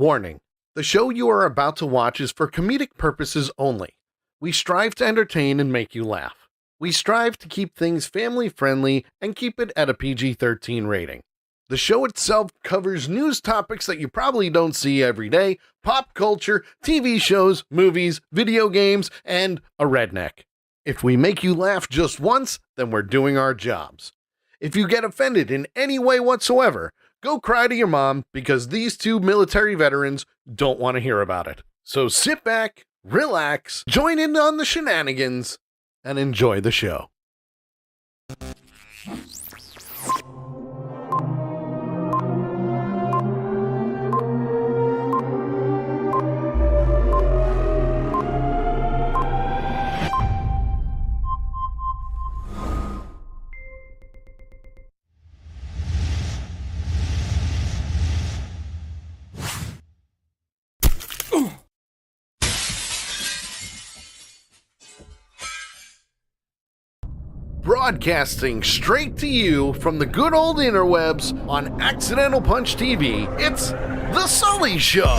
Warning: the show you are about to watch is for comedic purposes only. We strive to entertain and make you laugh. We strive to keep things family friendly and keep it at a PG-13 rating. The show itself covers news topics that you probably don't see every day, pop culture, TV shows, movies, video games, and a redneck. If we make you laugh just once, then we're doing our jobs. If you get offended in any way whatsoever, go cry to your mom because these two military veterans don't want to hear about it. So sit back, relax, join in on the shenanigans, and enjoy the show. Broadcasting straight to you from the good old interwebs on Accidental Punch TV, it's The Sully Show.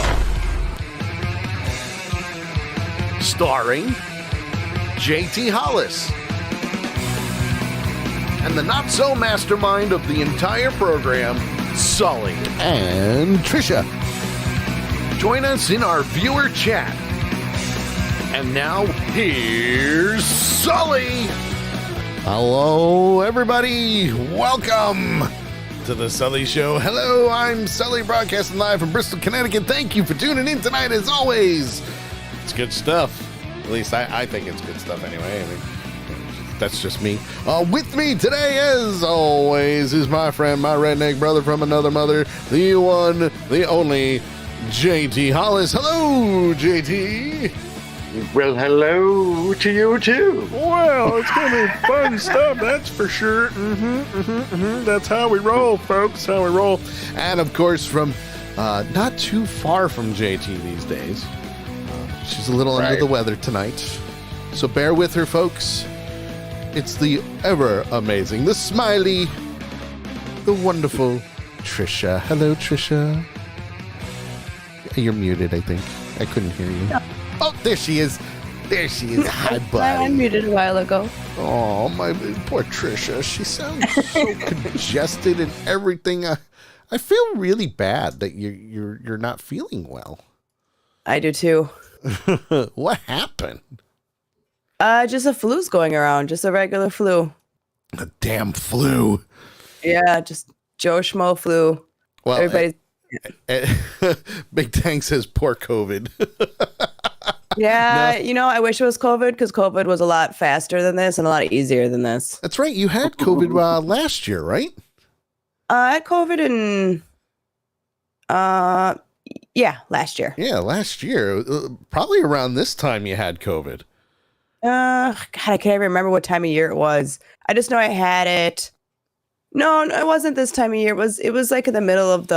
Starring JT Hollis and the not-so-mastermind of the entire program, Sully. And Trisha. Join us in our viewer chat. And now, here's Sully. Hello, everybody. Welcome to the Sully Show. Hello, I'm Sully, broadcasting live from Bristol, Connecticut. Thank you for tuning in tonight, as always. It's good stuff. At least I think it's good stuff anyway. I mean, that's just me. With me today, as always, is my friend, my redneck brother from another mother, the one, the only, JT Hollis. Hello, JT. Well, hello to you, too. Well, it's going to be fun stuff, that's for sure. That's how we roll, folks, how we roll. And, of course, from not too far from JT these days. She's a little under the weather tonight. So bear with her, folks. It's the ever amazing, the smiley, the wonderful Trisha. Hello, Trisha. You're muted, I think. I couldn't hear you. Oh, there she is. There she is. Hi, buddy. I unmuted a while ago. Oh, my poor Trisha. She sounds so congested and everything. I feel really bad that you're not feeling well. I do too. What happened? Just a flu's going around. Just a regular flu. A damn flu. Yeah, just Joe Schmo flu. Well, everybody's. Big Tank says poor COVID. Yeah, no. I wish it was COVID because COVID was a lot faster than this and a lot easier than this. That's right. You had COVID last year, right? I had COVID in, last year. Yeah, last year. Probably around this time you had COVID. God, I can't remember what time of year it was. I just know I had it. No, it wasn't this time of year. It was like in the middle of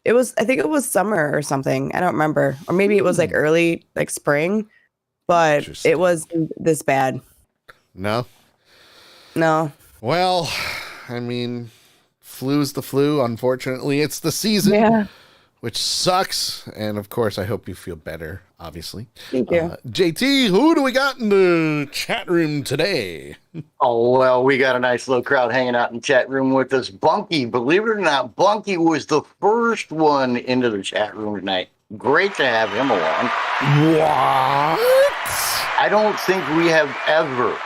I think it was summer or something. I don't remember. Or maybe it was like early, like spring, but it was this bad. No? No. Well, I mean, flu's the flu. Unfortunately, it's the season. Yeah. Which sucks. And of course, I hope you feel better, obviously. Thank you. JT, who do we got in the chat room today? Oh, well, we got a nice little crowd hanging out in the chat room with us. Bunky, believe it or not, Bunky was the first one into the chat room tonight. Great to have him along. What? I don't think we have ever,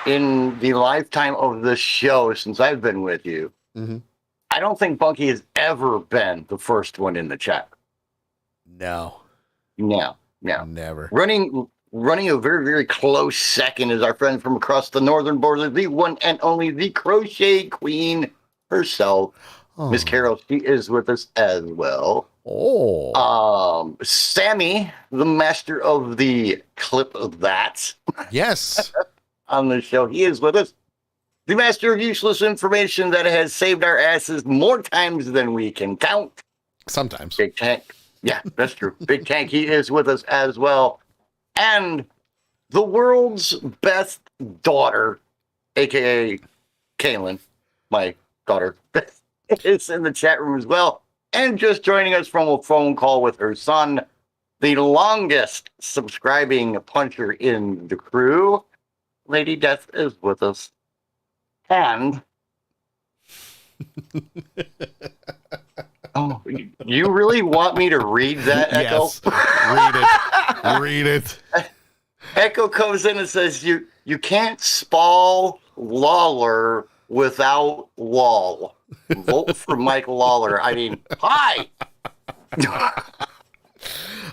in the lifetime of this show since I've been with you, I don't think Bunky has ever been the first one in the chat. No. Never. Running a very, very close second is our friend from across the northern border, the one and only, the crochet queen herself, Miss Carol. She is with us as well. Oh. Sammy, the master of the clip of that. Yes. On the show, he is with us. The master of useless information that has saved our asses more times than we can count. Sometimes. Big Tank. Yeah, that's true. Big Tank, he is with us as well. And the world's best daughter, a.k.a. Kaylin, my daughter, is in the chat room as well. And just joining us from a phone call with her son, the longest subscribing puncher in the crew, Lady Death is with us. And oh, you really want me to read that, Echo? Yes. Read it. Echo comes in and says, you can't spall Lawler without Wall. Vote for Mike Lawler. I mean, hi.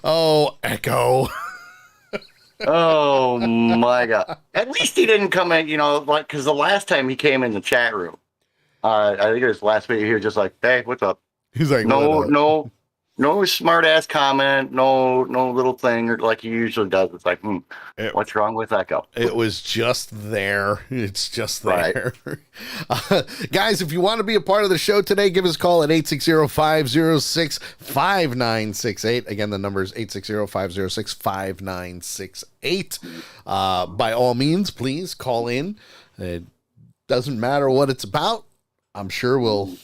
Oh, Echo. Oh my God. At least he didn't come in, like, because the last time he came in the chat room, I think it was last video, he was just like, hey, what's up? He's like, No smart ass comment, no little thing like he usually does. It's like, what's wrong with Echo? It was just there. It's just there. Right. Guys, if you want to be a part of the show today, give us a call at 860-506-5968. Again, the number is 860-506-5968. By all means, please call in. It doesn't matter what it's about. I'm sure we'll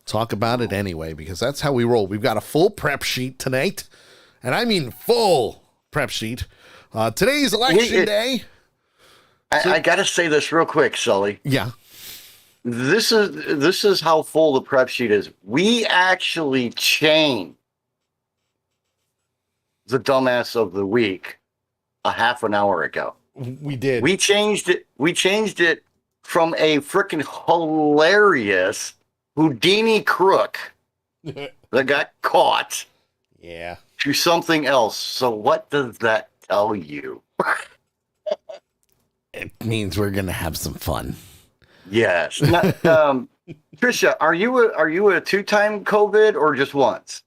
talk about it anyway, because that's how we roll. We've got a full prep sheet tonight, and I mean full prep sheet. Today's election day. I gotta say this real quick, Sully. Yeah. This is how full the prep sheet is. We actually changed the dumbass of the week a half an hour ago. We did. We changed it from a freaking hilarious Houdini crook that got caught to something else. So what does that tell you? It means we're gonna have some fun. Yes. Now, Trisha, are you a two-time COVID or just once?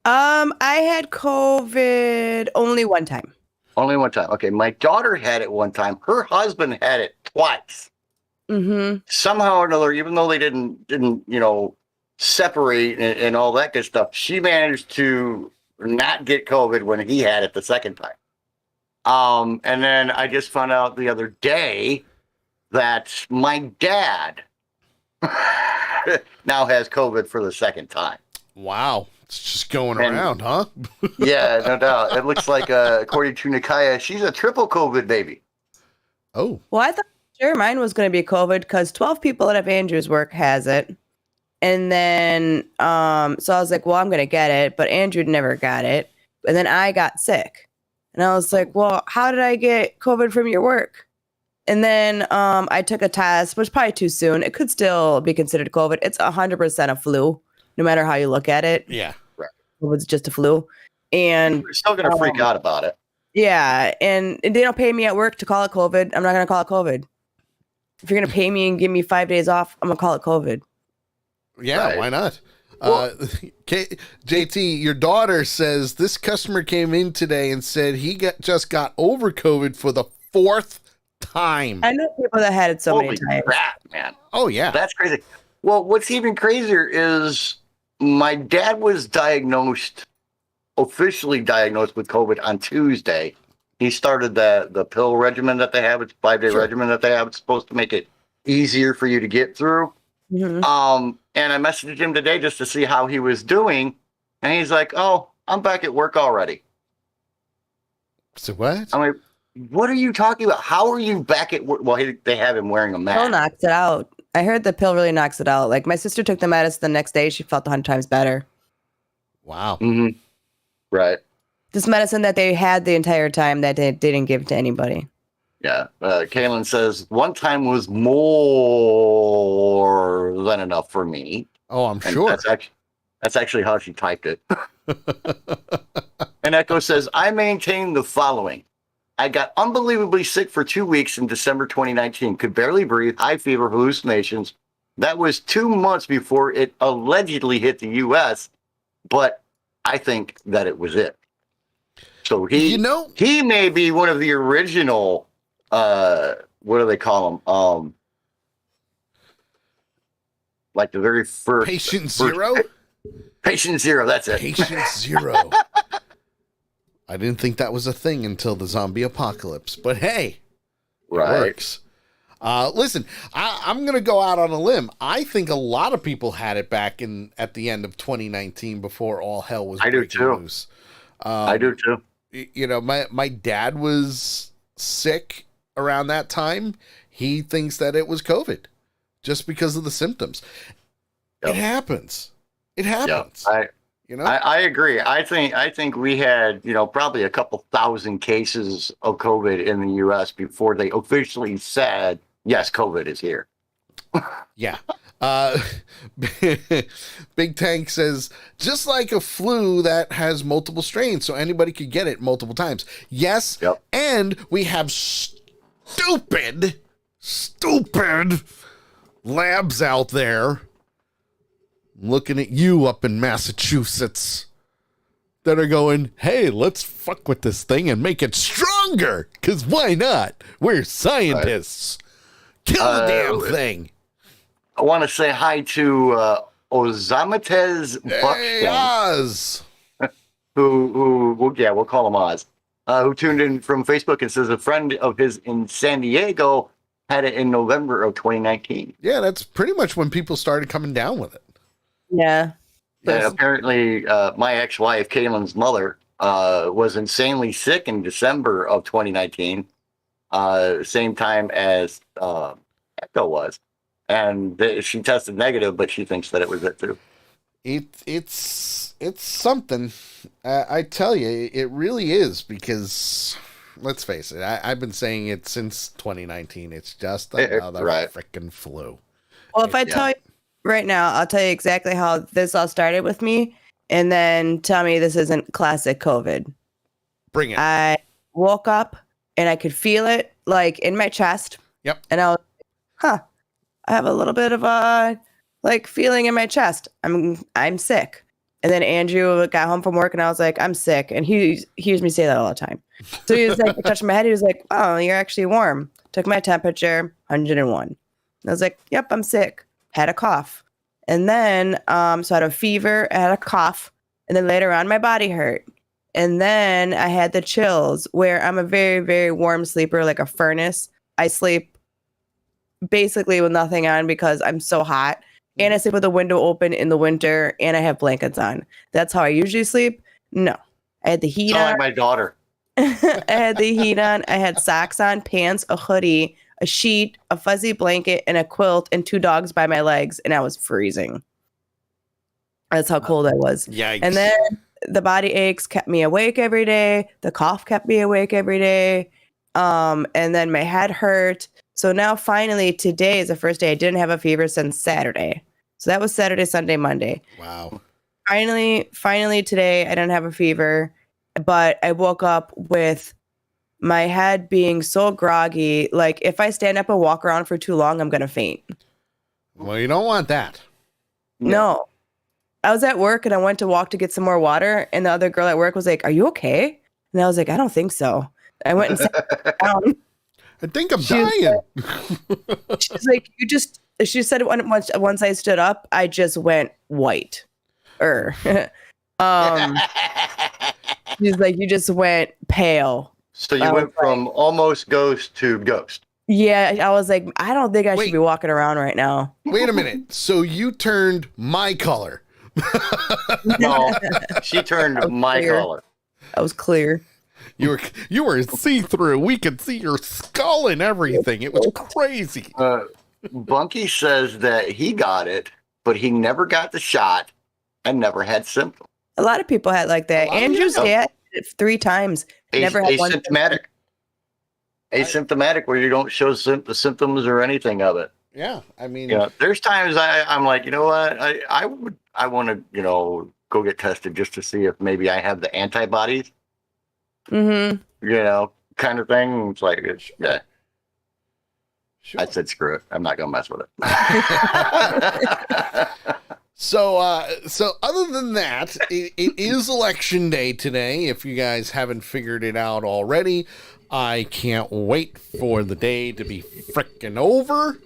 I had COVID only one time. Only one time. Okay, my daughter had it one time. Her husband had it twice. Mm-hmm. Somehow or another, even though they didn't separate and all that good stuff, she managed to not get COVID when he had it the second time. And then I just found out the other day that my dad now has COVID for the second time. Wow. It's just going around, huh? Yeah, no doubt. It looks like, according to Nikaya, she's a triple COVID baby. Oh. Well, I thought sure mine was going to be COVID because 12 people at Andrew's work has it. And then, so I was like, well, I'm going to get it, but Andrew never got it. And then I got sick. And I was like, well, how did I get COVID from your work? And then I took a test, which was probably too soon. It could still be considered COVID. It's 100% a flu, no matter how you look at it. Yeah. Right. It's just a flu. And we're still going to freak out about it. Yeah. And they don't pay me at work to call it COVID. I'm not going to call it COVID. If you're going to pay me and give me 5 days off, I'm going to call it COVID. Yeah, right. Why not? Well, JT, your daughter says this customer came in today and said he just got over COVID for the 4th time. I know people that had it so many times. Crap, man. Oh, yeah. That's crazy. Well, what's even crazier is my dad was officially diagnosed with COVID on Tuesday. He started the pill regimen that they have. It's a 5-day regimen that they have. It's supposed to make it easier for you to get through. Mm-hmm. And I messaged him today just to see how he was doing. And he's like, oh, I'm back at work already. So what? I'm like, what are you talking about? How are you back at work? Well, they have him wearing a mask. Pill knocks it out. I heard the pill really knocks it out. Like my sister took the medicine the next day. She felt 100 times better. Wow. Mm-hmm. Right. This medicine that they had the entire time that they didn't give to anybody. Yeah. Kaylin says, one time was more than enough for me. Oh, I'm sure. That's actually how she typed it. And Echo says, I maintain the following. I got unbelievably sick for 2 weeks in December 2019. Could barely breathe, high fever, hallucinations. That was 2 months before it allegedly hit the U.S., but I think that it was it. So he may be one of the original, what do they call them? Like the very first. Patient Zero? Patient Zero, that's it. Patient Zero. I didn't think that was a thing until the zombie apocalypse, but hey, it works. Listen, I'm going to go out on a limb. I think a lot of people had it back at the end of 2019 before all hell was breaking loose. I do too. You know, my dad was sick around that time. He thinks that it was COVID just because of the symptoms. Yep. It happens. Yep. I agree. I think we had, probably a couple thousand cases of COVID in the U.S. before they officially said, yes, COVID is here. Yeah. Big Tank says, just like a flu that has multiple strains, so anybody could get it multiple times. Yes. Yep. And we have stupid labs out there looking at you up in Massachusetts that are going, hey, let's fuck with this thing and make it stronger. Because why not? We're scientists. Kill the damn thing. I want to say hi to Ozamatez Buckstein. Oz. who, we'll call him Oz, who tuned in from Facebook and says a friend of his in San Diego had it in November of 2019. Yeah, that's pretty much when people started coming down with it. Yeah. And apparently, my ex-wife, Kaylin's mother, was insanely sick in December of 2019, same time as Echo was. And she tested negative, but she thinks that it was it too. It's something. I tell you, it really is, because let's face it, I've been saying it since 2019. It's just another freaking flu. Well, if I tell you right now, I'll tell you exactly how this all started with me, and then tell me this isn't classic COVID. Bring it. I woke up and I could feel it like in my chest. Yep. And I was, I have a little bit of a feeling in my chest. I'm sick. And then Andrew got home from work and I was like, I'm sick. And he hears me say that all the time. So he was like, touching my head. He was like, oh, you're actually warm. Took my temperature, 101. I was like, yep, I'm sick. Had a cough. And then, so I had a fever, I had a cough. And then later on, my body hurt. And then I had the chills, where I'm a very, very warm sleeper, like a furnace. I sleep basically with nothing on because I'm so hot. And I sleep with the window open in the winter, and I have blankets on. That's how I usually sleep. No, I had the heat on. Like my daughter. I had the heat on. I had socks on, pants, a hoodie, a sheet, a fuzzy blanket, and a quilt, and 2 dogs by my legs, and I was freezing. That's how cold I was. Yikes. And then the body aches kept me awake every day. The cough kept me awake every day. And then my head hurt. So now finally today is the first day I didn't have a fever since Saturday. So that was Saturday, Sunday, Monday. Wow. Finally today I don't have a fever, but I woke up with my head being so groggy. Like if I stand up and walk around for too long, I'm going to faint. Well, you don't want that. No. I was at work and I went to walk to get some more water. And the other girl at work was like, are you okay? And I was like, I don't think so. I went and sat down. I think I'm dying. She's like, she said once I stood up, I just went white. She's like, you just went pale. So you went from almost ghost to ghost. Yeah, I was like, I don't think I should be walking around right now. Wait a minute. So you turned my color. No, she turned my color. I was clear. You were see-through. We could see your skull and everything. It was crazy. Bunky says that he got it, but he never got the shot and never had symptoms. A lot of people had like that. Andrew's dad did it 3 times. Never had one. Asymptomatic, where you don't show the symptoms or anything of it. Yeah, I mean, there's times I'm like, you know what, I want to, go get tested just to see if maybe I have the antibodies. Mm-hmm. Kind of thing. It's like, yeah. Sure. I said, screw it. I'm not gonna mess with it. So other than that, it is election day today. If you guys haven't figured it out already, I can't wait for the day to be frickin' over.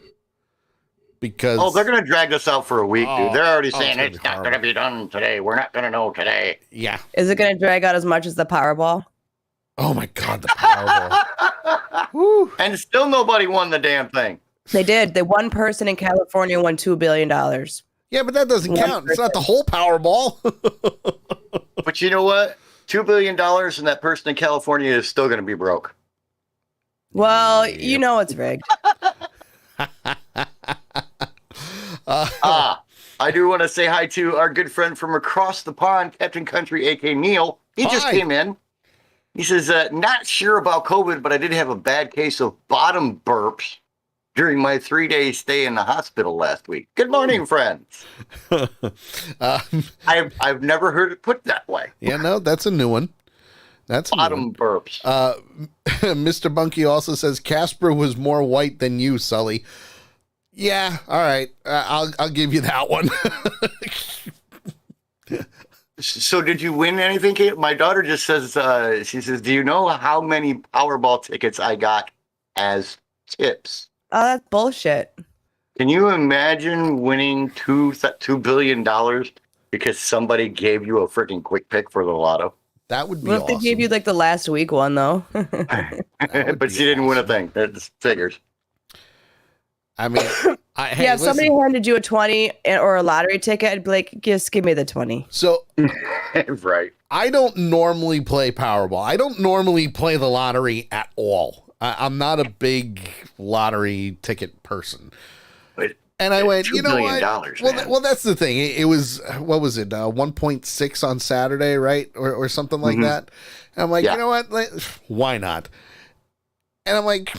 Because they're gonna drag this out for a week, dude. They're already saying it's not gonna be done today. We're not gonna know today. Yeah. Is it gonna drag out as much as the Powerball? Oh my God, the Powerball. And still nobody won the damn thing. They did. The one person in California won $2 billion. Yeah, but that doesn't count. It's not the whole Powerball. But you know what? $2 billion and that person in California is still going to be broke. Well, you know it's rigged. I do want to say hi to our good friend from across the pond, Captain Country, a.k.a. Neil. He just came in. He says, not sure about COVID, but I did have a bad case of bottom burps during my 3-day stay in the hospital last week. Good morning, friends. I've never heard it put that way. Yeah, no, that's a new one. That's bottom burps. Mr. Bunky also says Casper was more white than you, Sully. Yeah, all right. I'll give you that one. So did you win anything, Kate? My daughter just says, she says, do you know how many Powerball tickets I got as tips? Oh, that's bullshit. Can you imagine winning $2 billion because somebody gave you a freaking quick pick for the lotto? That would be What if awesome. they gave you like the last week one, though? But she didn't win a thing. That's figures. I mean, hey, yeah, if somebody handed you a 20 or a lottery ticket, I'd be like, just give me the 20. So, right. I don't normally play Powerball. I don't normally play the lottery at all. I'm not a big lottery ticket person. And I went, you know what? Well, that's the thing. It was, what was it? 1.6 on Saturday, right? Or something like that. And I'm like, you know what? Why not? And I'm like,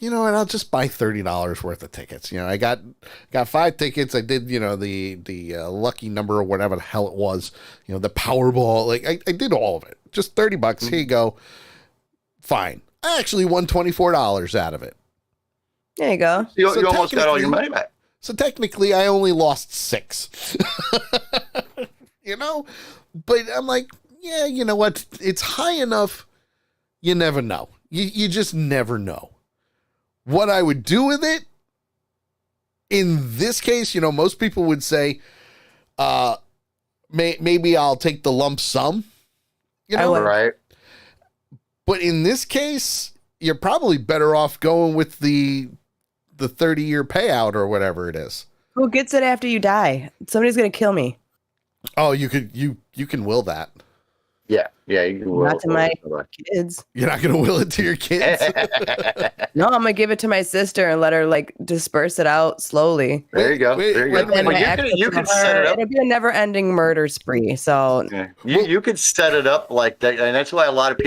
you know what? I'll just buy $30 worth of tickets. You know, I got 5 tickets. I did, you know, the lucky number or whatever the hell it was. You know, the Powerball. Like I did all of it. Just $30. Here you go. Fine. I actually won $24 out of it. There you go. You almost got all your money back. So technically, I only lost 6. You know, but I'm like, yeah, you know what? It's high enough. You never know. You just never know. What I would do with it, in this case, you know, most people would say, maybe I'll take the lump sum. You know, right? But in this case, you're probably better off going with the 30-year payout or whatever it is. Who gets it after you die? Somebody's gonna kill me. Oh, you can will that. Yeah, you can will. Not to my kids. You're not gonna will it to your kids. No, I'm gonna give it to my sister and let her like disperse it out slowly. There you go. There you go. Well, you can set it up. It'll be a never-ending murder spree. So you could set it up like that, and that's why a lot of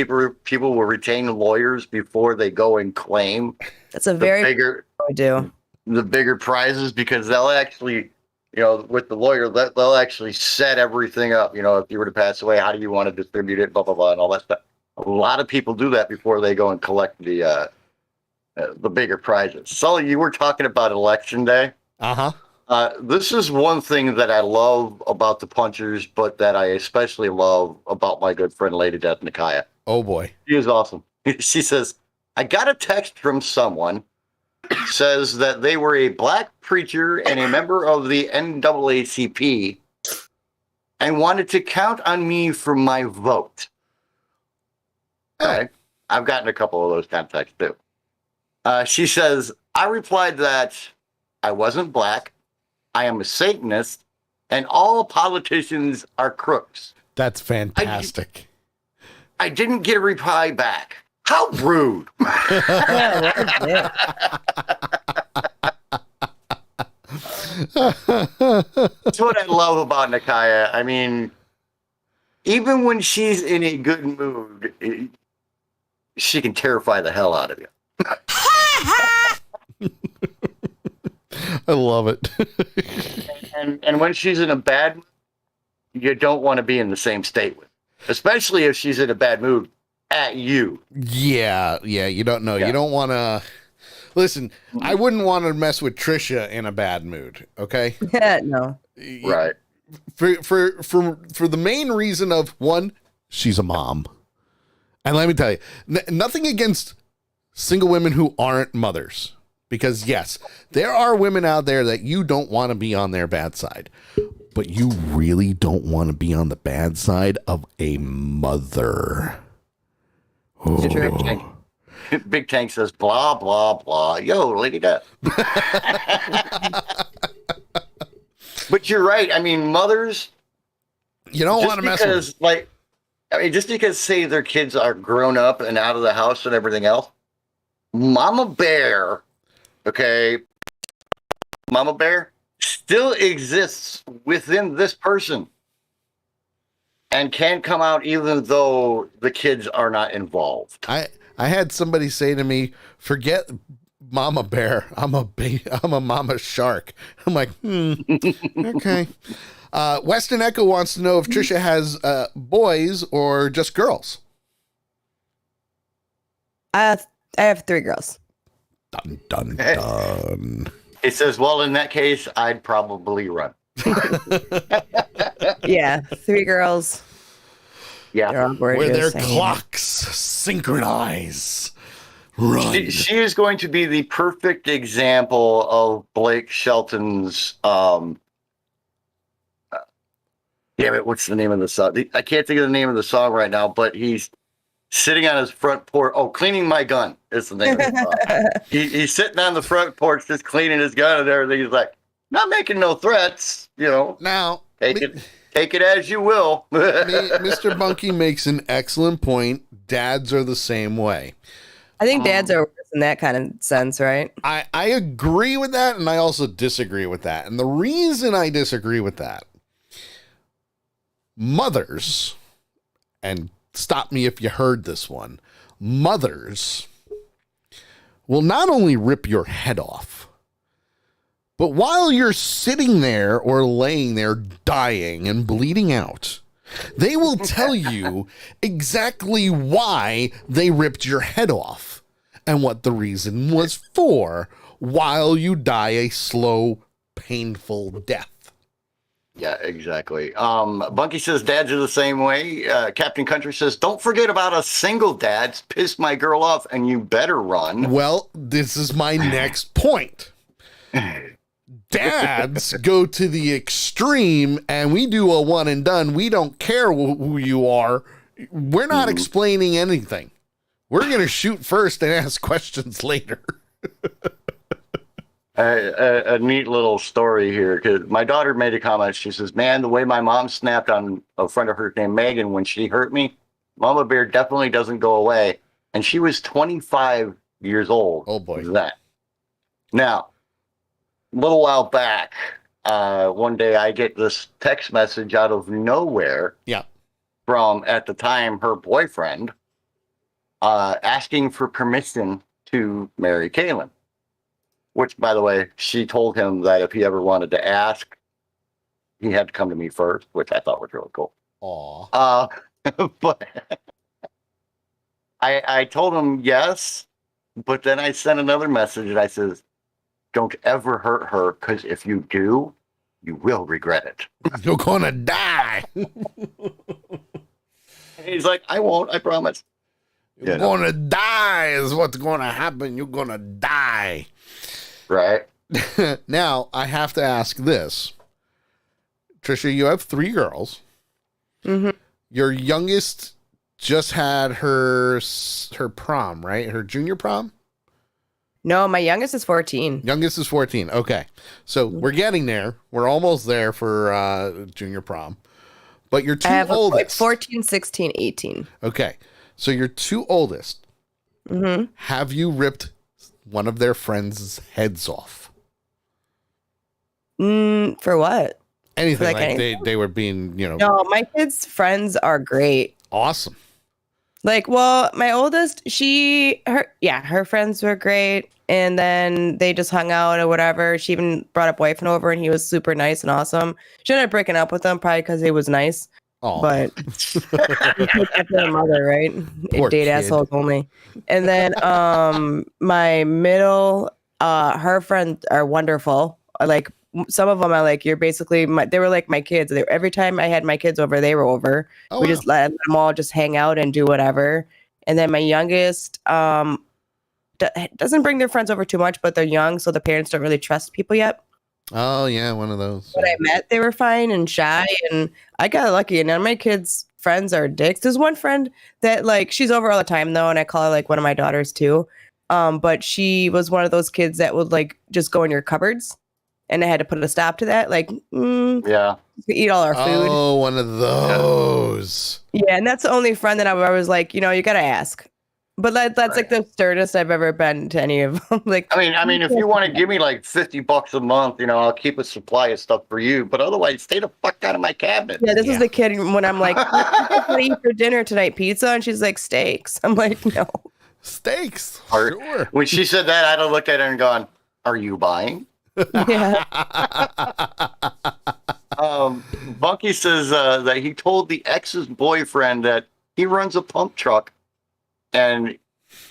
people will retain lawyers before they go and claim. That's a very bigger the bigger prizes, because they'll actually, you know, with the lawyer, they'll actually set everything up. You know, if you were to pass away, how do you want to distribute it, blah, blah, blah, and all that stuff. A lot of people do that before they go and collect the bigger prizes. Sully, you were talking about Election Day. This is one thing that I love about the punchers, but that I especially love about my good friend, Lady Death Nikaya. Oh, boy. She is awesome. She says, I got a text from someone says that they were a black preacher and a member of the NAACP and wanted to count on me for my vote. Okay. I've gotten a couple of those kind of texts too. She says, I replied that I wasn't black, I am a Satanist, and all politicians are crooks. That's fantastic. I didn't get a reply back. How rude. That's what I love about Nikaya. I mean, even when she's in a good mood, she can terrify the hell out of you. I love it. and when she's in a bad mood, you don't want to be in the same state with, especially if she's in a bad mood at you. Yeah, you don't know. Yeah. You don't want to listen. I wouldn't want to mess with Trisha in a bad mood. Okay. No. Right. For the main reason of, one, she's a mom, and let me tell you, nothing against single women who aren't mothers, because yes, there are women out there that you don't want to be on their bad side, but you really don't want to be on the bad side of a mother. Oh. Big Tank says, blah, blah, blah. Yo, Lady Death. But you're right. I mean, mothers. You don't want to mess with them. Just because, say, their kids are grown up and out of the house and everything else, Mama Bear, okay, Mama Bear still exists within this person and can come out even though the kids are not involved. I had somebody say to me, "Forget Mama Bear. I'm a Mama Shark." I'm like, okay. Weston Echo wants to know if Trisha has boys or just girls. I have 3 girls. Dun dun dun. It says, well, in that case, I'd probably run. Yeah, 3 girls. Yeah. They're all gorgeous. Where their I mean, clocks synchronize. Run. She is going to be the perfect example of Blake Shelton's damn it, what's the name of the song? I can't think of the name of the song right now, but he's sitting on his front porch. Oh, Cleaning My Gun is the name of the song. He's sitting on the front porch just cleaning his gun and everything. He's like, not making no threats, you know. Now, Take it as you will. Mr. Bunky makes an excellent point. Dads are the same way. I think dads are worse in that kind of sense, right? I agree with that, and I also disagree with that. And the reason I disagree with that, mothers, and stop me if you heard this one, mothers will not only rip your head off, but while you're sitting there or laying there dying and bleeding out, they will tell you exactly why they ripped your head off and what the reason was for while you die a slow, painful death. Yeah, exactly. Bunky says dads are the same way. Captain Country says, don't forget about us single dads. Piss my girl off and you better run. Well, this is my next point. Dads go to the extreme and we do a one and done. We don't care who you are. We're not explaining anything. We're going to shoot first and ask questions later. A neat little story here, because my daughter made a comment. She says, man, the way my mom snapped on a friend of hers named Megan when she hurt me, Mama Bear definitely doesn't go away. And she was 25 years old. Oh, boy. That. Now, a little while back, one day I get this text message out of nowhere. Yeah. From, at the time, her boyfriend, asking for permission to marry Kaylin. Which, by the way, she told him that if he ever wanted to ask, he had to come to me first, which I thought was really cool. Aw. But I told him yes, but then I sent another message and I says, don't ever hurt her, because if you do, you will regret it. You're going to die. He's like, I won't, I promise. You're going to die is what's going to happen. You're going to die. Right. Now, I have to ask this. Trisha, you have 3 girls. Mm-hmm. Your youngest just had her prom, right? Her junior prom? No, my youngest is 14. Youngest is 14. Okay. So we're getting there. We're almost there for junior prom. But your 2 I have oldest. 14, 16, 18. Okay. So your 2 oldest. Mm-hmm. Have you ripped one of their friends' heads off? For what? Anything. Like Like anything? they were being, No, my kids' friends are great. awesome. Like, well, my oldest, her friends were great. And then they just hung out or whatever. She even brought a boyfriend over and he was super nice and awesome. She ended up breaking up with him probably because he was nice. Oh, But after the mother, right? Poor Date kid. assholes only. And then my middle, her friends are wonderful. Like some of them are like, you're basically they were like my kids. Every time I had my kids over, they were over. Oh, We wow. just let them all just hang out and do whatever. And then my youngest doesn't bring their friends over too much, but they're young, so the parents don't really trust people yet. Oh, yeah, one of those. When I met, they were fine and shy, and I got lucky. And none of my kids' friends are dicks. There's one friend that like she's over all the time though, and I call her like one of my daughters too. But she was one of those kids that would like just go in your cupboards, and I had to put a stop to that. Like, yeah, eat all our food. Oh, one of those. Yeah, and that's the only friend that I was like, you gotta ask. But that's like the sturdest I've ever been to any of them. Like, I mean, if you want to give me like $50 a month, I'll keep a supply of stuff for you. But otherwise, stay the fuck out of my cabinet. Yeah, this is the kid when I'm like, what do you eat for dinner tonight? Pizza? And she's like, steaks. I'm like, no. Steaks. Sure. When she said that, I'd have looked at her and gone, "Are you buying?" Yeah. Bunky says that he told the ex's boyfriend that he runs a pump truck and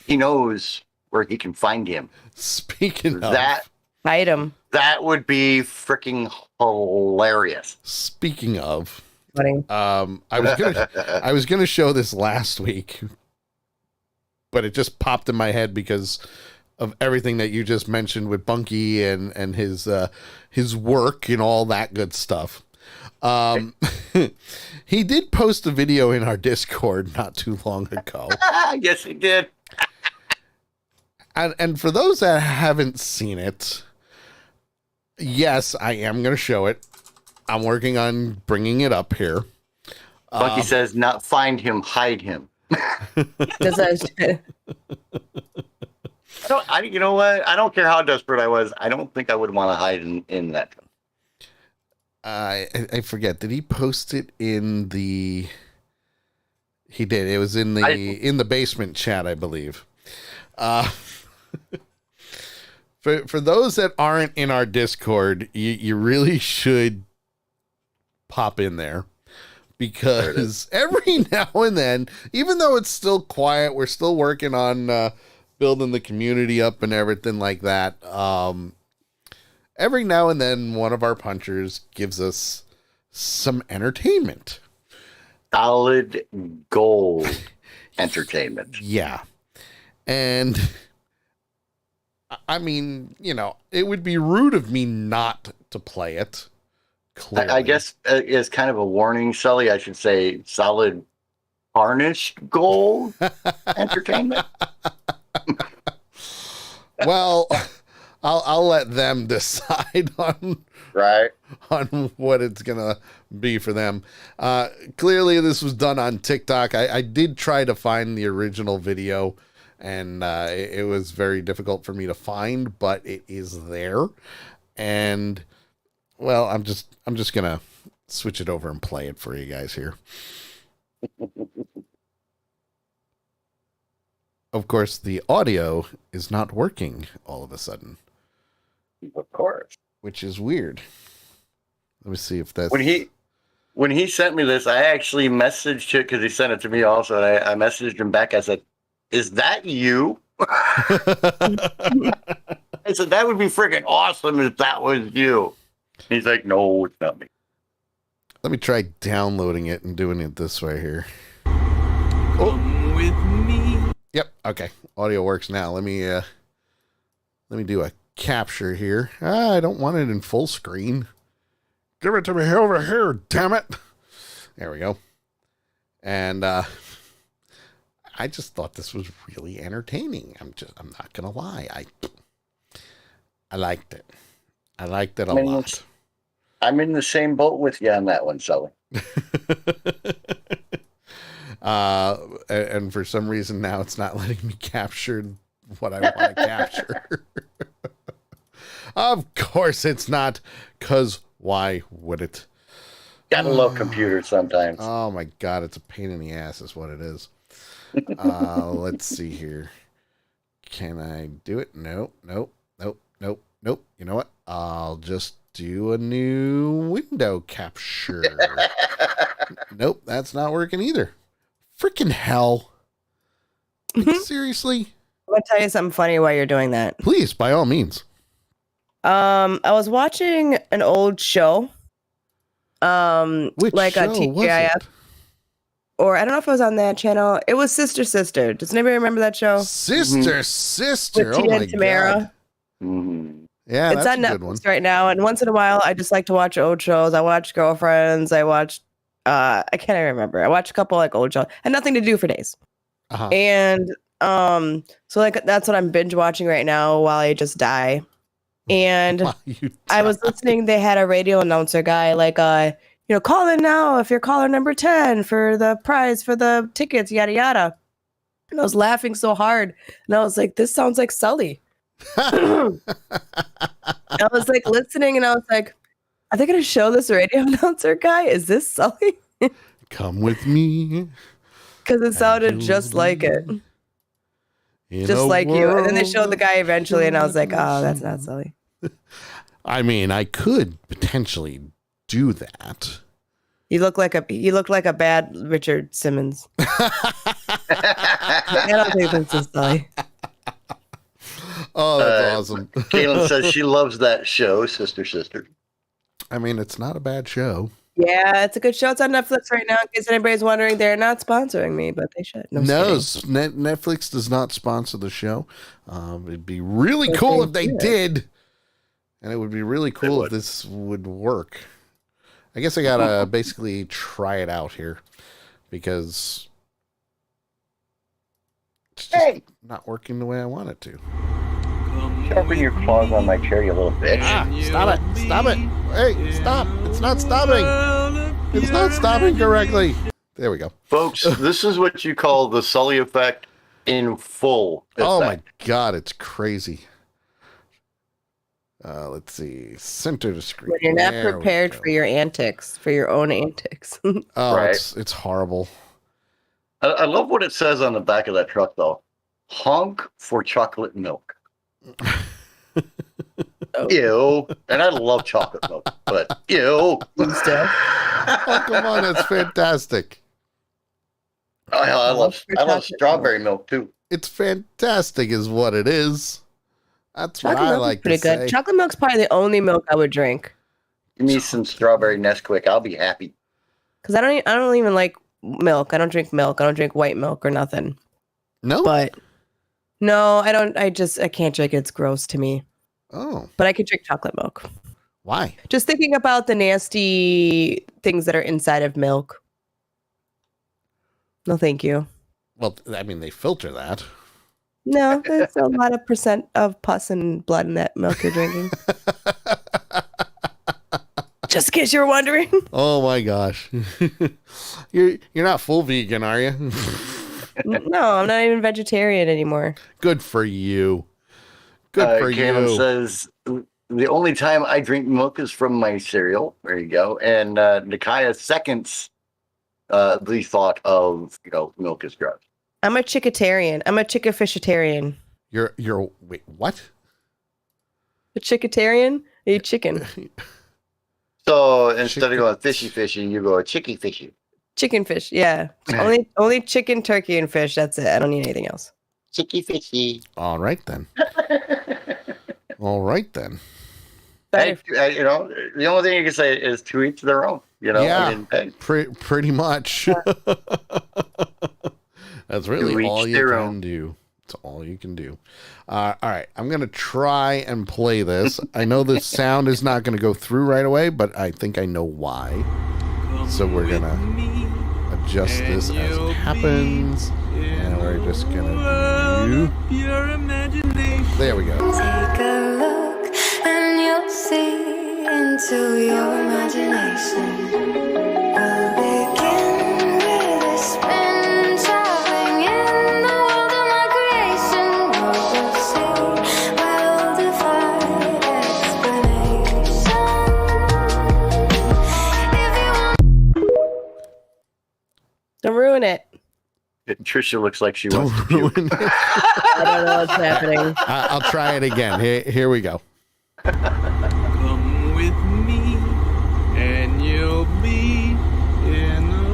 he knows where he can find him. Speaking of that, item, that would be freaking hilarious. Speaking of, funny. I was gonna show this last week, but it just popped in my head because of everything that you just mentioned with Bunky and his work and all that good stuff. He did post a video in our Discord not too long ago. Yes, he did. And for those that haven't seen it, yes, I am going to show it. I'm working on bringing it up here. Bunky says, not find him, hide him. Does that? You know what? I don't care how desperate I was. I don't think I would want to hide in that. I forget. Did he post it in the? He did. It was in the basement chat, I believe. For those that aren't in our Discord, you really should pop in there, because every now and then, even though it's still quiet, we're still working on building the community up and everything like that. Every now and then, one of our punchers gives us some entertainment. Solid gold entertainment. Yeah. And I mean, it would be rude of me not to play it. Clearly. I guess as kind of a warning, Sully, I should say solid tarnished gold entertainment. Well, I'll let them decide on what it's gonna be for them. Clearly, this was done on TikTok. I did try to find the original video, and it was very difficult for me to find, but it is there. And well, I'm just gonna switch it over and play it for you guys here. Of course, the audio is not working all of a sudden. Of course. Which is weird. Let me see if that's... When he sent me this, I actually messaged it because he sent it to me also. And I messaged him back. I said, "Is that you?" I said, "That would be freaking awesome if that was you." He's like, "No, it's not me." Let me try downloading it and doing it this way here. Come with me. Yep. Okay. Audio works now. Let me do a capture here. I don't want it in full screen. Give it to me over here, damn it. There we go. And I just thought this was really entertaining. I'm not gonna lie. I liked it. I liked it a lot. I'm in the same boat with you on that one, Sully. And for some reason now it's not letting me capture what I want to capture. Of course it's not, because why would it? Gotta love computers sometimes. Oh my God, it's a pain in the ass is what it is. Let's see here. Can I do it? Nope. You know what? I'll just do a new window capture. Nope, that's not working either. Freaking hell. Like, seriously? I'm gonna tell you something funny while you're doing that. Please, by all means. I was watching an old show. Which like show a TGIF. Or I don't know if it was on that channel. It was Sister Sister. Does anybody remember that show? Sister. With Tia and Tamara. God. Mm-hmm. Yeah, it's that's on a good one. Netflix right now. And once in a while, I just like to watch old shows. I watch Girlfriends. I watch I can't even remember. I watched a couple like old shows. Had nothing to do for days. And so like that's what I'm binge watching right now while I just die. And I was listening, they had a radio announcer guy like call in now if you're caller number 10 for the prize for the tickets, yada yada. And I was laughing so hard. And I was like, this sounds like Sully. I was like listening and I was like, are they going to show this radio announcer guy? Is this Sully? Come with me. Because it sounded just like it. Just like you. And then they showed the guy eventually and I was like, oh, that's not Sully. I mean, I could potentially do that. You look like a bad Richard Simmons. I don't think this is Sully. Oh, that's awesome. Caitlin says she loves that show, Sister. I mean, it's not a bad show. Yeah, it's a good show. It's on Netflix right now. In case anybody's wondering, they're not sponsoring me, but they should. No, Netflix does not sponsor the show. It'd be really cool if they did. And it would be really cool if this would work. I guess I gotta basically try it out here because it's just not working the way I want it to. Sharpen your claws on my chair, you little bitch. Stop it. Stop it. Hey, stop. It's not stopping. It's not stopping correctly. There we go. Folks, this is what you call the Sully effect in full effect. Oh my God, it's crazy. Let's see. Center the screen. When you're not prepared for your antics, for your own antics. Oh, Right. it's horrible. I love what it says on the back of that truck, though. Honk for chocolate milk. Ew. And I love chocolate milk, but ew. Oh, come on, that's fantastic. I love strawberry milk, too. It's fantastic is what it is. That's what Chocolate I milk like is pretty to good. say. Chocolate milk's probably the only milk I would drink. Give me some strawberry Nesquik. I'll be happy. Because I don't even like milk. I don't drink milk. I don't drink white milk or nothing. No? But no, I don't. I can't drink it. It's gross to me. Oh, But I could drink chocolate milk. why? Just thinking about the nasty things that are inside of milk. No, thank you. Well, I mean, they filter that. No, there's a lot of percent of pus and blood in that milk you're drinking. Just in case you were wondering. Oh my gosh. You're not full vegan, are you? No, I'm not even vegetarian anymore. Good for you. Good for Caleb you. says the only time I drink milk is from my cereal. There you go. And Nikaya seconds the thought of milk is gross. I'm a chickatarian. I'm a chickafishitarian. You're wait, what? A chickatarian? I eat chicken. So instead of going fishy, you go chicky fishy. Chicken fish, yeah. Only chicken, turkey, and fish. That's it. I don't need anything else. Chicky fishy. All right then. All right then. Hey, the only thing you can say is to each their own. Yeah, I mean, hey, pretty much. That's really all you can do. It's all you can do. All right, I'm going to try and play this. I know the sound is not going to go through right away, but I think I know why. So we're going to adjust this as it happens. And we're just going to do... There we go. Take a look and you'll see into your imagination. We'll begin with a spin, traveling in the world of my creation. What we'll see will defy explanation. If you want. Don't ruin it. Trisha looks like she Don't wants to puke. ruin it. I don't know what's happening. I'll try it again. Here we go. Come with me, and you'll be in a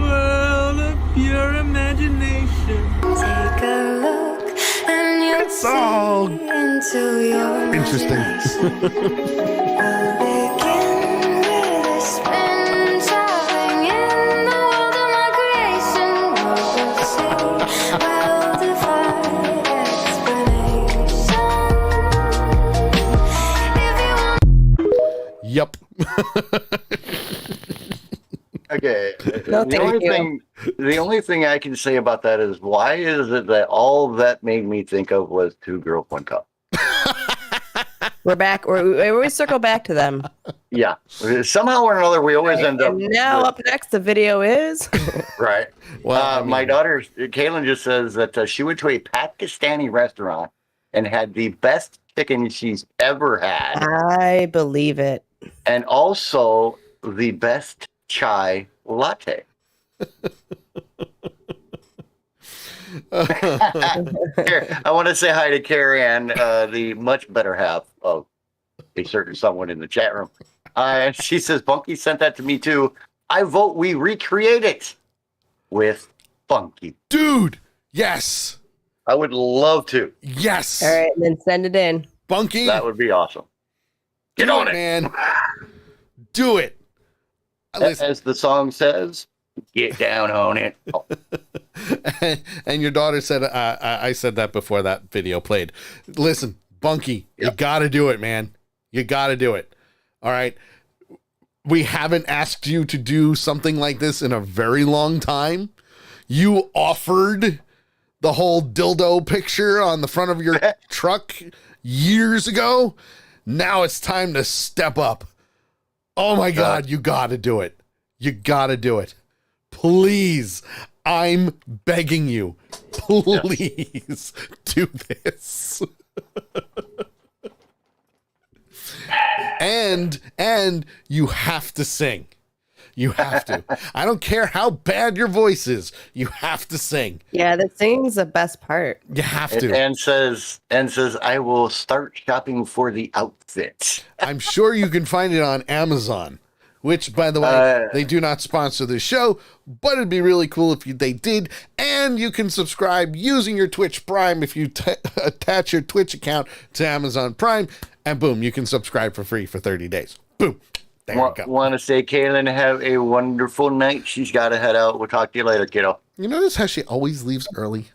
world of pure imagination. Take a look and you'll It's all see into your interesting. imagination. We'll begin with a spin, traveling in the world of my creation. What we'll see will defy explanation. If you want. Yep. Okay. No, the thank only you. thing, the only thing I can say about that is, why is it that all that made me think of was Two Girls, One Cup? We're back. We always circle back to them. Yeah, somehow or another, we always end up. And now with- up next, the video is. right. Well, I My mean- daughter, Kaylin, just says that she went to a Pakistani restaurant and had the best chicken she's ever had, I believe it. and also the best chai latte. Here, I want to say hi to Carrie Ann, the much better half of a certain someone in the chat room. She says, Bunky sent that to me too. I vote we recreate it with Bunky. Dude, yes. I would love to. Yes. All right, and then send it in. Bunky. That would be awesome. Get do on it, it, man. Do it. Listen. As the song says, get down on it. Oh, And your daughter said, I said that before that video played. Listen, Bunky, you got to do it, man. You got to do it. All right. We haven't asked you to do something like this in a very long time. You offered the whole dildo picture on the front of your truck years ago. Now it's time to step up. Oh my God, you got to do it. You got to do it. Please. I'm begging you. Please do this. And you have to sing. You have to. I don't care how bad your voice is. You have to sing. Yeah, the singing's the best part. You have to. and says, I will start shopping for the outfit. I'm sure you can find it on Amazon, which, by the way, they do not sponsor this show, but it'd be really cool if they did. And you can subscribe using your Twitch Prime if you attach your Twitch account to Amazon Prime, and boom, you can subscribe for free for 30 days. Boom. There you go. Want to say, Kaylin, have a wonderful night. She's got to head out. We'll talk to you later, kiddo. You notice how she always leaves early?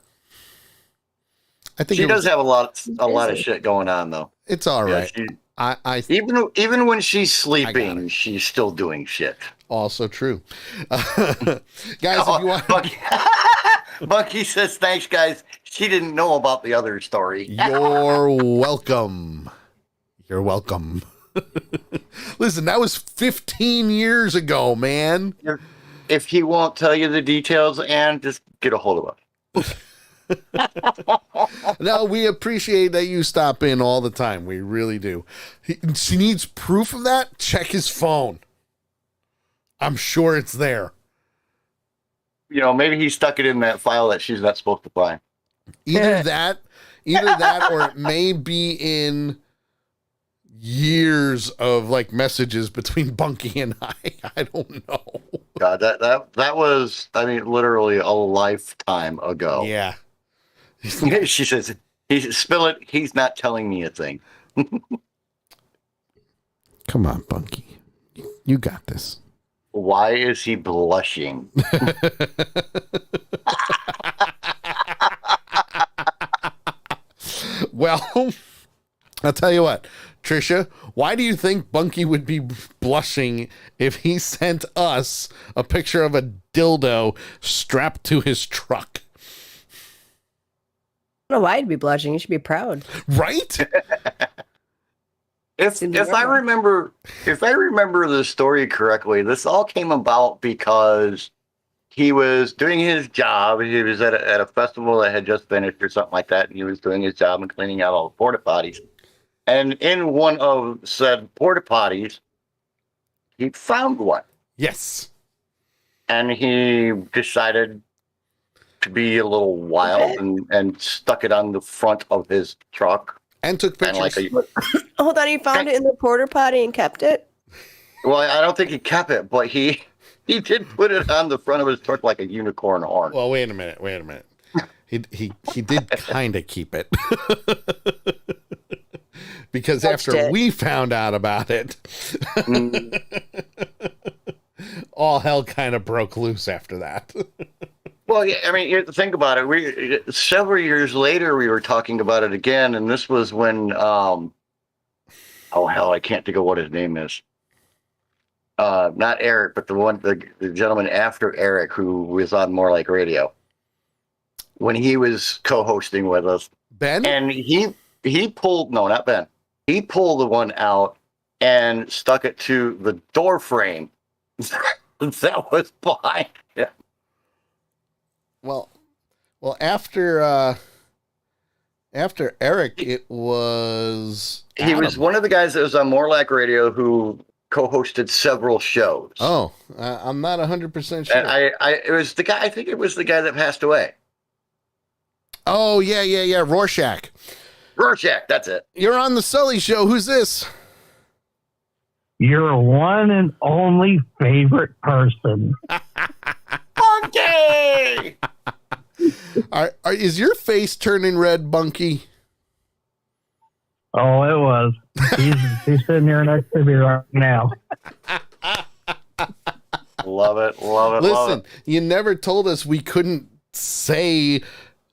I think She does have a lot of shit going on, though. It's all Yeah, right. she- I even when she's I sleeping, she's still doing shit. also true. Guys, if you want, Bucky says, thanks, guys. She didn't know about the other story. you're welcome. You're welcome. Listen, that was 15 years ago, man. If he won't tell you the details, and just get a hold of us. No, we appreciate that you stop in all the time. We really do. She needs proof of that. Check his phone. I'm sure it's there. You know, maybe he stuck it in that file that she's not supposed to find. Either that, or it may be in years of like messages between Bunky and I. I don't know. God, that was, I mean, literally a lifetime ago. Yeah. She says, spill it. He's not telling me a thing. Come on, Bunky. You got this. Why is he blushing? Well, I'll tell you what, Trisha, why do you think Bunky would be blushing if he sent us a picture of a dildo strapped to his truck? I don't know why I'd be blushing. You should be proud. Right? If I remember the story correctly, this all came about because he was doing his job. He was at a festival that had just finished or something like that, and he was doing his job and cleaning out all the porta potties. And in one of said porta potties, he found one, Yes. and he decided to be a little wild and stuck it on the front of his truck. And took And pictures. like Hold on, he found it in the porta potty and kept it? well, I don't think he kept it, but he did put it on the front of his truck like a unicorn horn. Well, wait a minute. He did kind of keep it. Because Touched after it. we found out about it, all hell kind of broke loose after that. Well, yeah, I mean, you have to think about it. We several years later, we were talking about it again, and this was when, oh hell, I can't think of what his name is. not Eric, but the gentleman after Eric who was on More Like Radio when he was co-hosting with us. Ben? And he pulled, no, not Ben. He pulled the one out and stuck it to the door frame that was behind him. Well, after Eric, it was He was Adam. one of the guys that was on More Like Radio who co-hosted several shows. Oh, I'm not 100% sure. And it was the guy. I think it was the guy that passed away. Oh, yeah. Rorschach. Rorschach. That's it. You're on the Sully Show. Who's this? Your one and only favorite person. Bunky. Is your face turning red, Bunky? Oh, it was. He's sitting here next to me right now. Love it. Listen, you never told us we couldn't say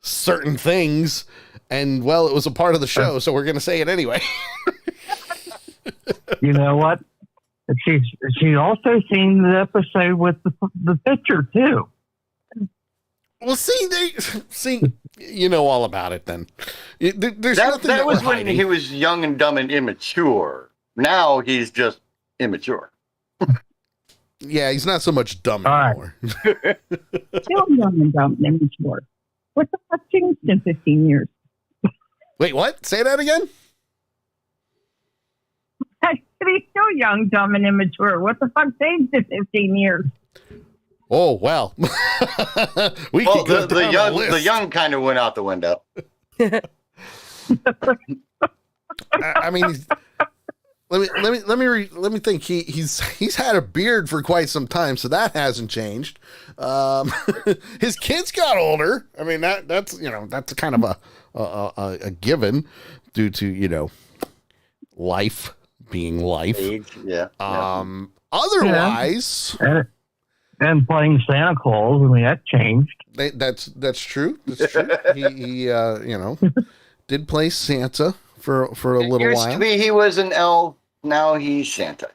certain things, and well, it was a part of the show, so we're going to say it anyway. You know what? She also seen the episode with the picture too. Well, see, you know all about it. Then there's nothing that was we're when hiding. he was young and dumb and immature. Now he's just immature. Yeah, he's not so much dumb All right. anymore. Still young and dumb and immature. What the fuck changed in 15 years? Wait, what? Say that again? He's still young, dumb, and immature. What the fuck changed in 15 years? Oh well, we Well, could go down the list. the young kind of went out the window. I mean, let me think. He's had a beard for quite some time, so that hasn't changed. His kids got older. I mean that's kind of a given due to life being life. Age, yeah. Otherwise, And playing Santa Claus, I mean, that changed. that's true. That's true. He did play Santa for a little It used while. to be he was an elf. Now he's Santa.